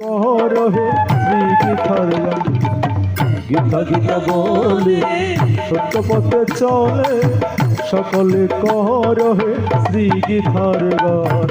রহে শ্রী গীতার গান। গীতা গীতা বলে সত্য পথে চলে, সকলে করহে শ্রী গীতার গান।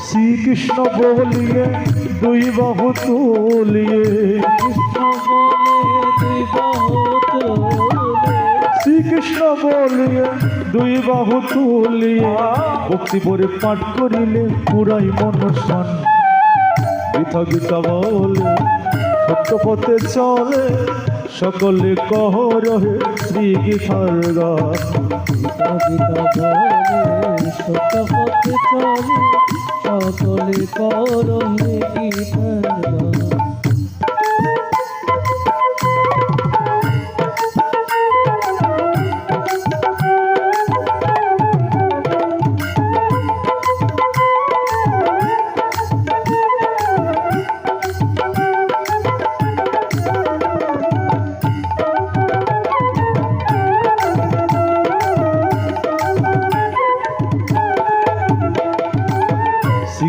শ্রীকৃষ্ণ বলিয়ে দুই বাহু তুলিয়ে, শ্রীকৃষ্ণ বলিয়ে দুই বাহু তুলিয়ে, ভক্তি ভরে পাঠ করিলে পুরাই মন শান। গীতা গীতা বলে সত্য পথে চলে, সকলে করহে শ্রী গীতার গান। গীতা গীতা বলে সত্য পথে চলে, সকলে করহে গীতার গান।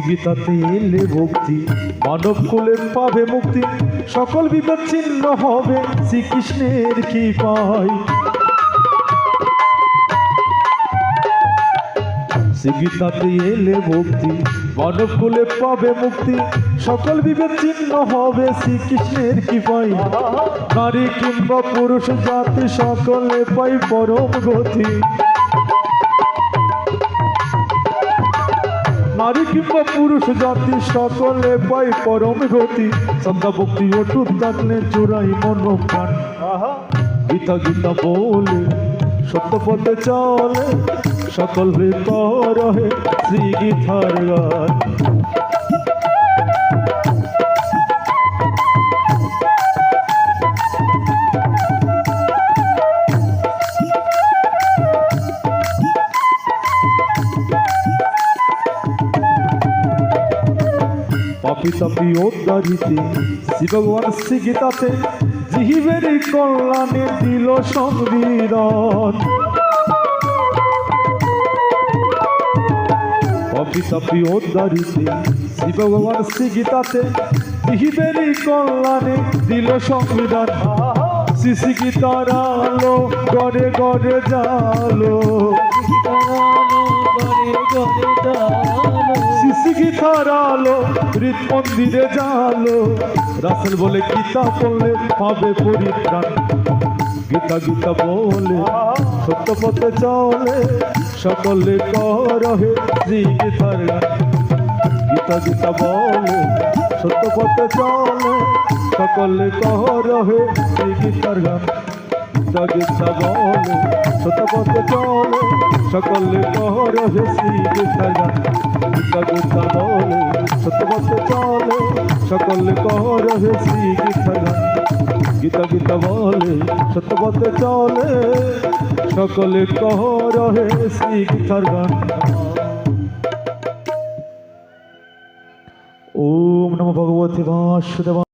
গীতাতে এলে ভক্তি, মানব কুলে পাবে মুক্তি, সকল বিপদ ছিন্ন হবে শ্রীকৃষ্ণের কৃপায়। গীতাতে এলে ভক্তি, মানব কুলে পাবে মুক্তি, সকল বিপদ ছিন্ন হবে শ্রীকৃষ্ণের কৃপায়। নারী কিংবা পুরুষ জাতি সকলে পাই পরম গতি, নারী কিংবা পুরুষ জাতি সকলে পাই পরম গতি। শ্রদ্ধা ভক্তি অটুট থাকলে চোরাই মন প্রাণ। গীতা গীতা বলে সত্য পথে চলে, সকলে করহে শ্রী গীতার গান। পাপি তাপি উদ্ধারিতে শ্রী ভগবান শ্রী গীতাতে, জীবের কল্যাণে দিল সংবিধান। পাপি তাপি উদ্ধারিতে শ্রী ভগবান শ্রী গীতাতে, জীবের কল্যাণে দিল সংবিধান। শ্রী শ্রী গীতার আলো গড়ে গড়ে জালো, শ্রী গীতার আলো হৃদ মন্দিরে জালো। রাসেল বলে গীতা পড়লে পাবে পরিত্রাণ। গীতা গীতা বলে সত্য পথে চলে, সকলে করহে শ্রী গীতার গান। গীতা গীতা বলে সত্য পথে চলে, সকলে করহে শ্রী গীতার গান। গীতা গীতা বলে সত্য পথে চলে, সকলে করহে শ্রী গীতার গান। গীতা গীতা বলে সত্য পথে চলে, সকলে করহে শ্রী গীতার গান। গীতা গীতা বলে সত্য পথে চলে, সকলে করহে শ্রী গীতার গান। ওম নমো ভগবতে বাসুদেবায়।